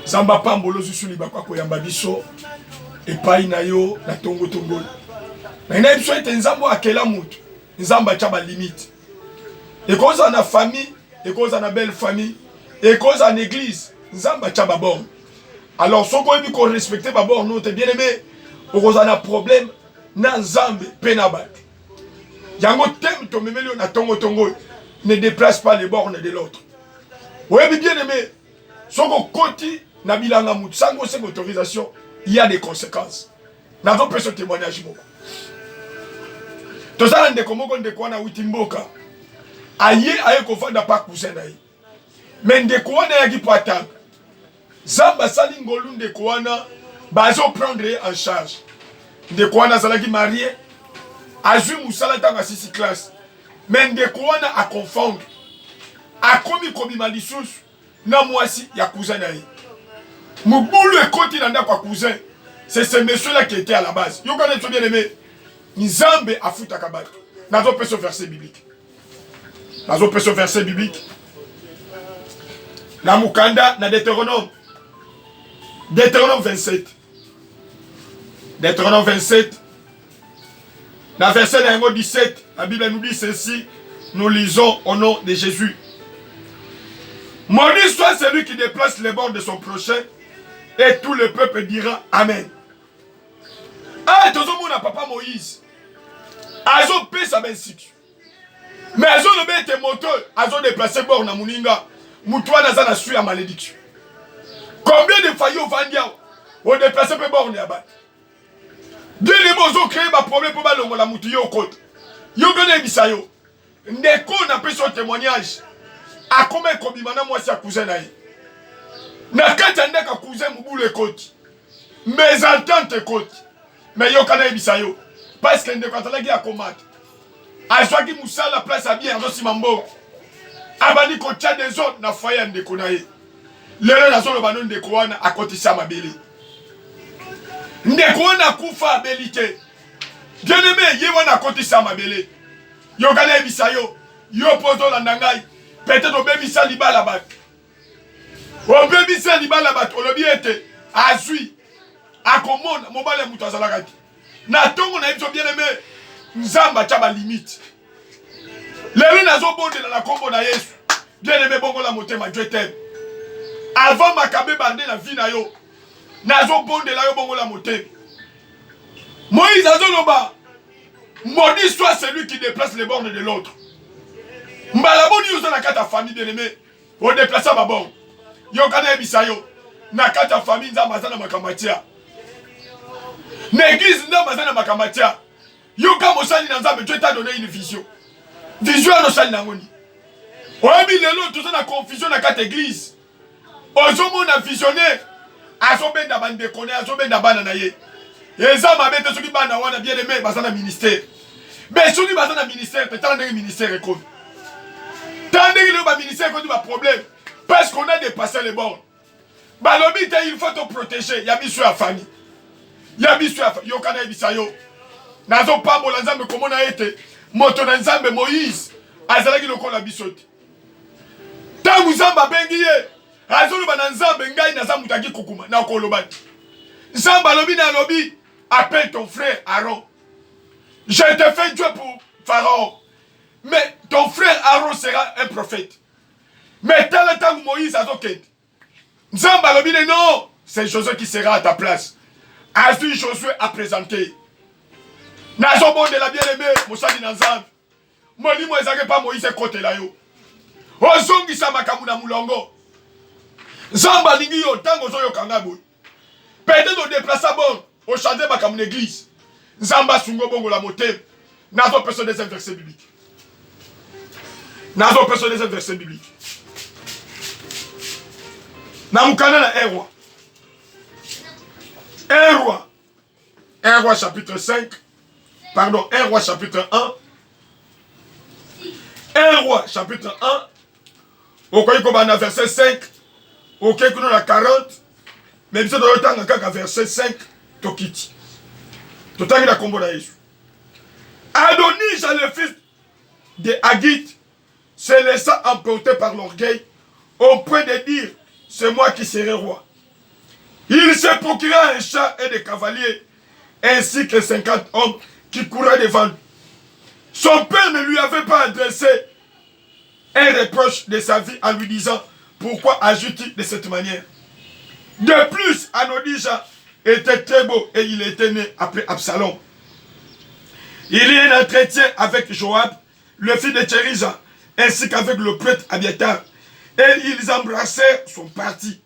Zamba pambolo zusuli bakwa koyamba biso epai na yo na tongo tongo. Na ina biso ete nzambo akela mutu. Nzamba chaba limite. Et cause en a famille, et cause en a belle famille, et cause en église, nzamba chaba bon. Alors ce qu'on dit qu'on respecte pas bon, nous t'es bien aimé. Au cause en a problème, na nzambe penabat. Yango tem to memeli na tongo tongo ne déplace pas les bornes de l'autre. Oui bien aimé. Ce qu'on continue na bilanga mutu sans cette autorisation, il y a des conséquences. N'a pas ce témoignage beaucoup. Tout ça, on de quoi na witimboka. Aye kofanda pa cousin na ye. Mais ndeko wana yaki po atanga. Zamba sali ngolu ndeko wana bazo prendre en charge. Ndeko wana zalaki marié. Azui musala tanga sisi classe. Mais ndeko wana a confondre. A komi malisusu na mwasi ya cousin na ye. Mubulu ekoti na ndako cousin. C'est ce monsieur là qui était à la base. Yo connais bien aimé. Nzambe afuta kabaki. Nazo pe ce verset biblique. Nazo pe ce verset biblique. Na mukanda na Deutéronome. Deutéronome 27. Deutéronome 27. Dans verset 17, la Bible nous dit ceci. Nous lisons au nom de Jésus. Maudit soit celui qui déplace les bords de son prochain, et tout le peuple dira Amen. Ah, tout le monde a papa Moïse. Azo pe sa bensitu. Mais azo le bête moto, azo déplacé bord na muninga. Mutua na zana suya malédiction. Combien de faillots vandia ont déplacé pe bord na bat. Deux les mots créé ba problème pour balongo la mutu yo côte. Yo gane bisayo. Ndeko na pe son témoignage. A combien kobimana moi si cousin na yi. Na kata ndeka cousin mubule côte. Mes ententes côte. Mais yo kana bisayo. Parce que ndeko atalaki a combattre. Azwaki musala place à bien azo simambo. Abani ko tcha des autres na foyer ndeko na ye. Lelo na zolo banon ndeko wana akotisa mabele. Ndeko wana kufa abelite. Bien aimé ye wana akotisa mabele. Yo kana bisayo. Yo pozo la ndangai. Peut-être obebisa libala bat. Obebisa libala bat olobi ete azui. Akomona mobale mutu azalakaki. Na tongo na biso bien aimé. Nzamba chaba limite. Lelo nazo bonde na kombo na Yesu. Bien aimé bongo la motema Dieu t'aime. Avant makabe bande la vie na yo. Nazo bonde la yo bongo la motema. Moïse azo loba. Maudit soit celui qui déplace les bornes de l'autre. Mbalaboni yo na kata famille bien aimé. O déplacer ba borne. Yo kana bisayo. Na kata famille nzamba zana makamatia. L'église nzamba zana makamatia. Yo comme osali na nzambe Dieu t'a donné une vision. Vision à osali na ngoni. Oyebi lelo tout ça na confusion na kata église. Ozomo na visionnaire. Azobenda bande koné azobenda bana na ye. Eza mabete soki bana wana bien aimé bazana ministère. Mais soki bazana ministère, peut-être ndenge ministère ekomi. Tandis que le ministère a des problèmes. Parce qu'on a dépassé les bornes. Balobi il faut te protéger. Il y a mis sur la famille. Il y a mis sur la famille. Yokana ibisayo. Nazo pa mo lanzambe comment na été. Moto na nzambe Moïse. Azalaki loko la bisote. Tangu nzamba bengiye. Azolo ba nzambe ngai na zamu taki kukuma na kolobani. Nzamba lobi na lobi. Appelle ton frère Aaron. Je te fais Dieu pour Pharaon. Mais ton frère Aaron sera un prophète. Mais tel temps Moïse a dit Nzamba lobine non, c'est Josué qui sera à ta place. Azui Josué a présenté. Nazo bon de la bien-aimée, Moussadi Nanzam. Moni mo ezake pas Moïse côté là yo. Ozongi sa makamuna mulongo. Nzamba lingi yo tango zo yo kanga boy. Peut-être au déplacer bon, au changer makamuna église. Nzamba sungo bongo la moté. Nazo personne des versets bibliques. Nazo personne des versets bibliques. Namukana na un roi. Un roi. Un roi chapitre 5. Pardon, un roi chapitre 1. Un roi chapitre 1. Au Koyikobana verset 5. Au Koyikobana 40. Mais bien sûr, dans le temps, verset 5. Tokiti. Totangi la combo na Yesu. Adonija le fils de Hagit se laissa emporter par l'orgueil au point de dire c'est moi qui serai roi. Il se procura un char et des cavaliers, ainsi que 50 hommes qui couraient devant lui. Son père ne lui avait pas adressé un reproche de sa vie en lui disant, pourquoi agis-tu de cette manière? De plus, Adonija était très beau et il était né après Absalom. Il y a un entretien avec Joab, le fils de Tcherija, ainsi qu'avec le prêtre Abiatar, et ils embrassèrent son parti.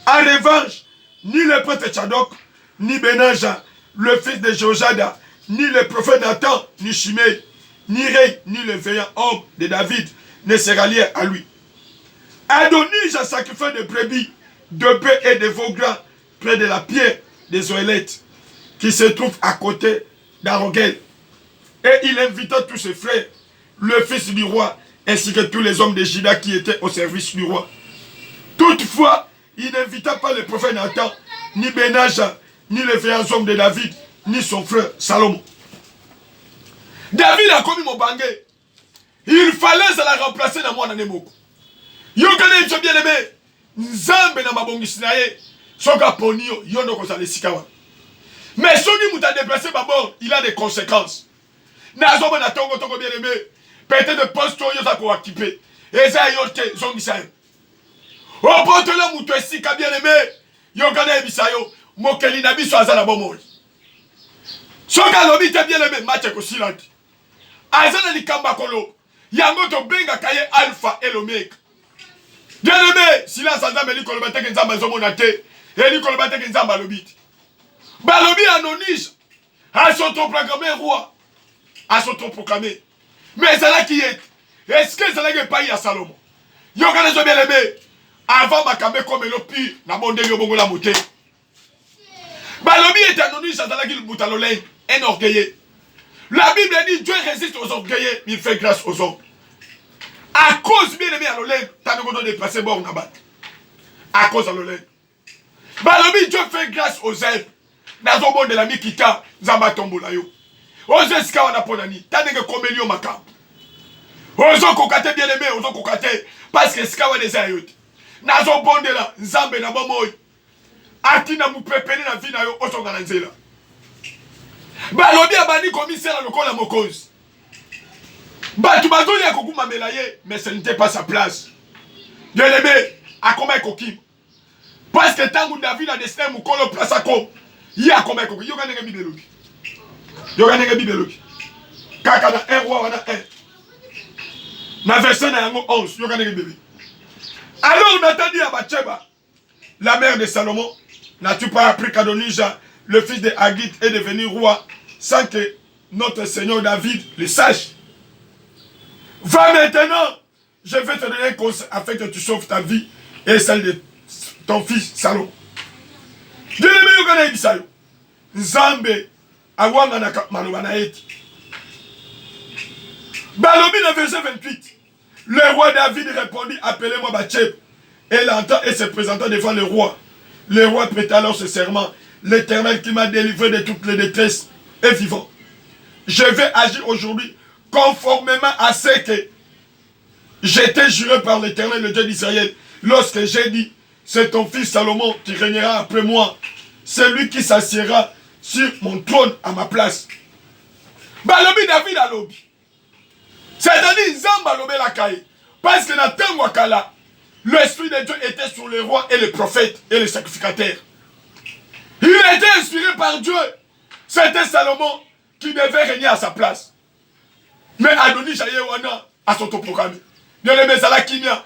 En revanche, ni le prêtre Tchadok, ni Benaja, le fils de Jojada, ni le prophète Nathan, ni Shimei, ni Rei, ni le veillant homme de David ne se rallièrent à lui. Adonija sacrifiait des brebis, de bœufs et de veaux gras près de la pierre des Zoélettes, qui se trouve à côté d'Arogel. Et il invita tous ses frères, le fils du roi, ainsi que tous les hommes de Juda qui étaient au service du roi. Toutefois, il n'invita pas le prophète Nathan, ni Benaja, ni les veillants hommes de David, ni son frère Salomon. David a commis mon bangé. Il fallait la remplacer dans mon année. Yokane tu bien aimé. Nzambe na mabongisi na ye. Soka ponio, yono ko sale sikawa. Mais soki muta déplacé d'abord, il a des conséquences. Nazoba na tongo tongo bien aimé. Peut-être de poste yo za ko actiper. Eza yote zongisa. O potela muto esika bien aimé. Yokane bisayo, mokeli na biso azala bomoi. Soka lobi te bien aimé, match ko silati. Azana likamba kolo. Yango to benga kaye alpha et l'omega. Bien aimé, silence azambe li kolobate ke nzamba zomona te. Et li kolobate ke nzamba lobiti. Balobi anonige. A s'autoproclamé roi. A s'autoproclamé. Mais c'est là qui est. Est-ce que c'est là qui paye à Salomon? Yo kana zo bien aimé. Avant makame comme le pire, na bonde yo bongo la moté. Balobi est anonige à là qui le boutalolé, un orgueilleux. La Bible dit Dieu résiste aux orgueilleux, il fait grâce aux hommes. À cause bien aimé à l'olègue, t'as nous déplacé bord nabat. À cause à l'olègue. Balobi Dieu fait grâce aux ailes. Dans un monde de la Mikita, Zamba Tombola yo. Ozo eska wana ponani, t'as des comélios macam. Ozo kokate bien aimé, ozo kokate, parce que eska wana des ayot. Dans un monde de la Zambé na bomoy. Atina mu pepene na vie na yo, ozo gananzela. Balobi abani commissaire le col à Mokoz. Batubazo ya kokuma melaye, mais ce n'était pas sa place. Bien aimé, à comment kokim. Parce que tant que David a décidé de faire place à comme, il y a comment kokim. Yo gagne bibelobi. Yo gagne bibelobi. Kaka na un roi wana un. Na verset na yango 11, yo gagne bibelobi. Alors Nathan dit à Bathsheba, la mère de Salomon, n'as-tu pas appris qu'Adonija, le fils de Hagit, est devenu roi sans que notre Seigneur David le sache? Va maintenant, je vais te donner un conseil afin que tu sauves ta vie et celle de ton fils Salomon. Bien-aimé Yogana Ibisayo, Nzambe, Awanga na Malobana eti. Balobi dans verset 28, le roi David répondit, appelez-moi Bathsheba. Et l'entend et se présentant devant le roi. Le roi prêta alors ce serment. L'Éternel qui m'a délivré de toutes les détresses est vivant. Je vais agir aujourd'hui conformément à ce que j'étais juré par l'Éternel, le Dieu d'Israël, lorsque j'ai dit, c'est ton fils Salomon qui régnera après moi, c'est lui qui s'assiera sur mon trône à ma place. Balobi David a lobi. C'est-à-dire, Zamba lobi la kaye. Parce que dans le wakala, l'Esprit de Dieu était sur les rois et les prophètes et les sacrificateurs. Il était inspiré par Dieu. C'était Salomon qui devait régner à sa place. Mais Adoni Jayewana a s'autoproclamé. Bien aimé Zala Kimia.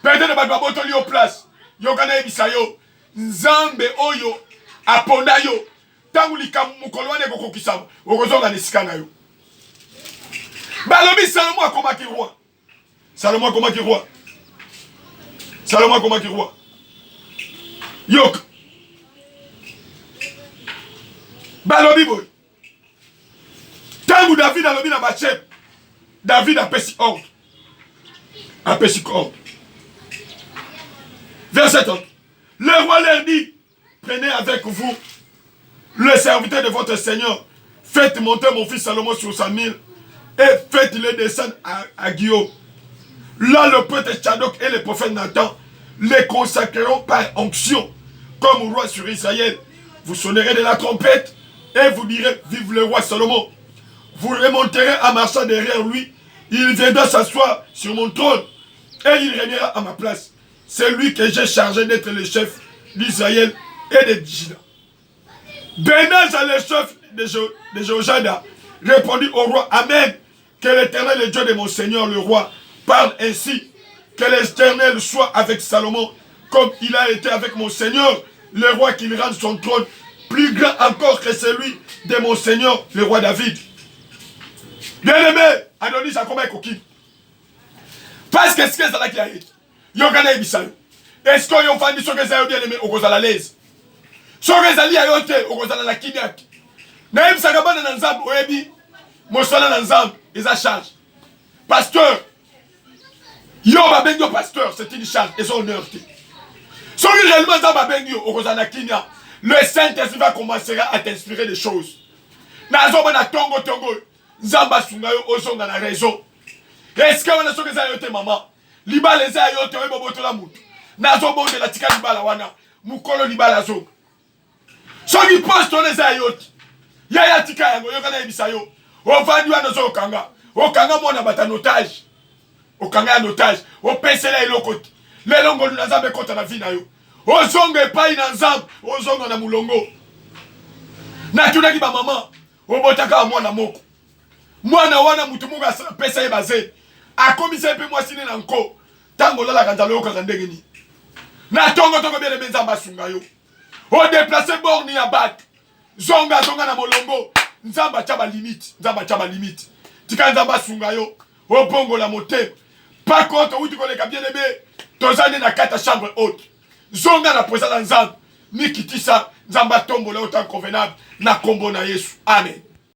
Peut-être que Bababoto li au place. Yokana Ebisayo. Nzambe Oyo. Aponda yo. Tangu likamukoloane koko kisama. Okozonga nesikana yo. Balobi Salomon a combattu roi. Salomon a combattu roi. Salomon a combattu roi. Yok. Balobi boy. Tangu David a lobi na Bathsheba. David a péci ordre. A péci ordre. Verset 30. Le roi leur dit, prenez avec vous le serviteur de votre Seigneur. Faites monter mon fils Salomon sur sa mule et faites-le descendre à Guillaume. Là, le prêtre Tchadok et le prophète Nathan les consacreront par onction, comme au roi sur Israël. Vous sonnerez de la trompette et vous direz, vive le roi Salomon. Vous remonterez en marchant derrière lui. Il viendra s'asseoir sur mon trône et il régnera à ma place. C'est lui que j'ai chargé d'être le chef d'Israël et de Juda. Benaja, le chef de Jojada, répondit au roi, Amen. Que l'Éternel, le Dieu de mon Seigneur, le roi, parle ainsi. Que l'Éternel soit avec Salomon, comme il a été avec mon Seigneur, le roi, qu'il rende son trône plus grand encore que celui de mon Seigneur, le roi David. Bien-aimé, Adonis a commis coquille. Parce que ce que c'est là qui a été. Yogana Ebisayo. Est-ce qu'on y a dit ce que c'est bien-aimé au Gozala l'aise? Ce que c'est à yote au Gozala la Kinyak. Naïm Sarabana Nanzab, Oebi, Mosala Nanzab, ils a charge. Pasteur, Yoba Bengyo pasteur, c'est une charge, et son honneur. Ce que réellement Zaba Bengyo au Gozala Kinya, le Saint-Esprit va commencer à t'inspirer des choses. Nazoba na tongo tongo. Zamba sungayo ozonga na raison. Est-ce que wana soke za yote mama? Libala za yote webo boto la mutu. Nazo bonde la tika libala wana. Mukolo libala zonga. Soki poste one za yote. Yaya tika yango yoka na ebisa yo. Ovandi wana zo okanga. Okanga mona bata notage. Okanga ya notage. Opesela elokoti. Lelongo luna zambe kota na vina yo. Ozonga epai na nzambe. Ozonga na mulongo. Na tunaki ba mama. Obotaka wa mwana moko. Mwana wana mutu mungu pesa ye baze. Akomisa epe mwasine na nko. Tango lala kantalo yo kakandenge ni. Na tongo tongo bele benza masunga yo. O deplace borni ya bat. Zonga zonga na molongo. Nzamba chaba limite. Nzamba chaba limite. Tika nzamba sunga yo. O bongo la motem. Pas contre ou tu connais bien aimé. Tozane na kata chambre haute. Zonga na posa la nzamba. Nikitisa nzamba tombo la autant convenable. Na kombo na Yesu. Amen.